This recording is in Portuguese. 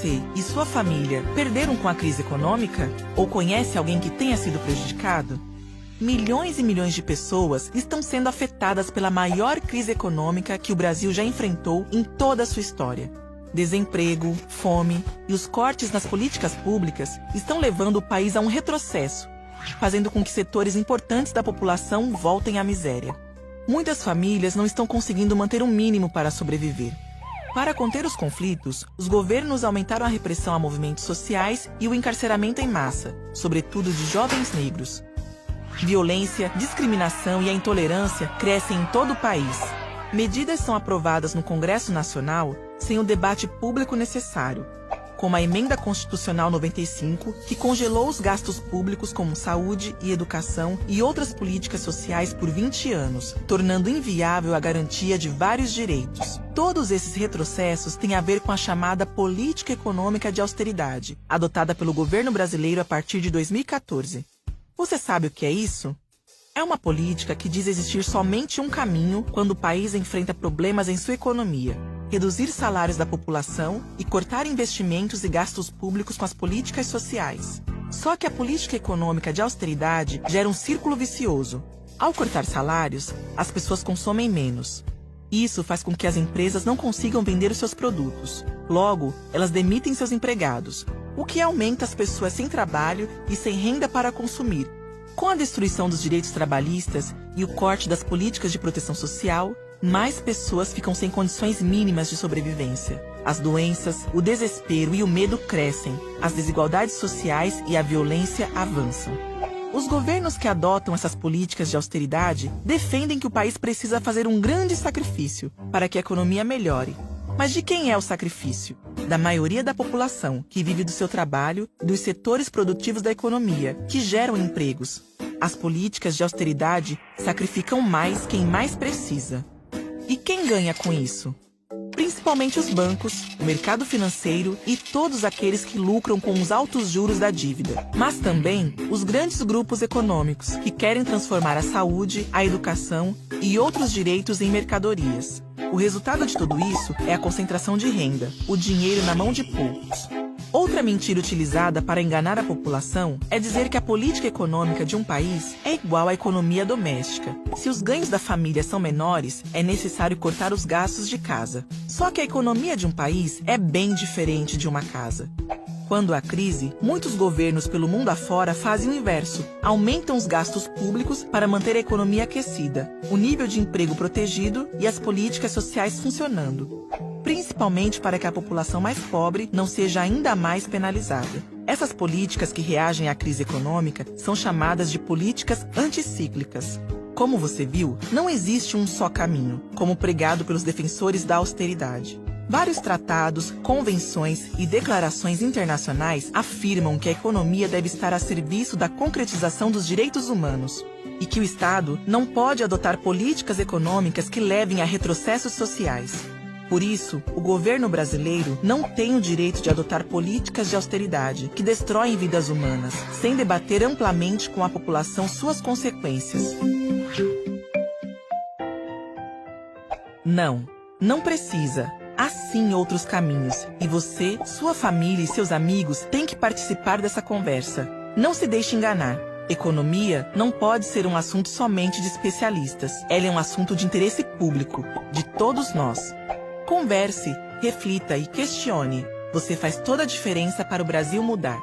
você e sua família perderam com a crise econômica? Ou conhece alguém que tenha sido prejudicado? Milhões e milhões de pessoas estão sendo afetadas pela maior crise econômica que o Brasil já enfrentou em toda a sua história. Desemprego, fome e os cortes nas políticas públicas estão levando o país a um retrocesso, fazendo com que setores importantes da população voltem à miséria. Muitas famílias não estão conseguindo manter o mínimo para sobreviver. Para conter os conflitos, os governos aumentaram a repressão a movimentos sociais e o encarceramento em massa, sobretudo de jovens negros. Violência, discriminação e a intolerância crescem em todo o país. Medidas são aprovadas no Congresso Nacional sem o debate público necessário, como a Emenda Constitucional 95, que congelou os gastos públicos como saúde e educação e outras políticas sociais por 20 anos, tornando inviável a garantia de vários direitos. Todos esses retrocessos têm a ver com a chamada política econômica de austeridade, adotada pelo governo brasileiro a partir de 2014. Você sabe o que é isso? É uma política que diz existir somente um caminho quando o país enfrenta problemas em sua economia: reduzir salários da população e cortar investimentos e gastos públicos com as políticas sociais. Só que a política econômica de austeridade gera um círculo vicioso. Ao cortar salários, as pessoas consomem menos. Isso faz com que as empresas não consigam vender os seus produtos. Logo, elas demitem seus empregados, o que aumenta as pessoas sem trabalho e sem renda para consumir. Com a destruição dos direitos trabalhistas e o corte das políticas de proteção social, mais pessoas ficam sem condições mínimas de sobrevivência. As doenças, o desespero e o medo crescem, as desigualdades sociais e a violência avançam. Os governos que adotam essas políticas de austeridade defendem que o país precisa fazer um grande sacrifício para que a economia melhore. Mas de quem é o sacrifício? Da maioria da população, que vive do seu trabalho e dos setores produtivos da economia, que geram empregos. As políticas de austeridade sacrificam mais quem mais precisa. E quem ganha com isso? Principalmente os bancos, o mercado financeiro e todos aqueles que lucram com os altos juros da dívida. Mas também os grandes grupos econômicos, que querem transformar a saúde, a educação e outros direitos em mercadorias. O resultado de tudo isso é a concentração de renda, o dinheiro na mão de poucos. Outra mentira utilizada para enganar a população é dizer que a política econômica de um país é igual à economia doméstica. Se os ganhos da família são menores, é necessário cortar os gastos de casa. Só que a economia de um país é bem diferente de uma casa. Quando há crise, muitos governos pelo mundo afora fazem o inverso. Aumentam os gastos públicos para manter a economia aquecida, o nível de emprego protegido e as políticas sociais funcionando. Principalmente para que a população mais pobre não seja ainda mais penalizada. Essas políticas que reagem à crise econômica são chamadas de políticas anticíclicas. Como você viu, não existe um só caminho, como pregado pelos defensores da austeridade. Vários tratados, convenções e declarações internacionais afirmam que a economia deve estar a serviço da concretização dos direitos humanos e que o Estado não pode adotar políticas econômicas que levem a retrocessos sociais. Por isso, o governo brasileiro não tem o direito de adotar políticas de austeridade que destroem vidas humanas, sem debater amplamente com a população suas consequências. Não precisa. Há sim outros caminhos, e você, sua família e seus amigos têm que participar dessa conversa. Não se deixe enganar. Economia não pode ser um assunto somente de especialistas. Ela é um assunto de interesse público, de todos nós. Converse, reflita e questione. Você faz toda a diferença para o Brasil mudar.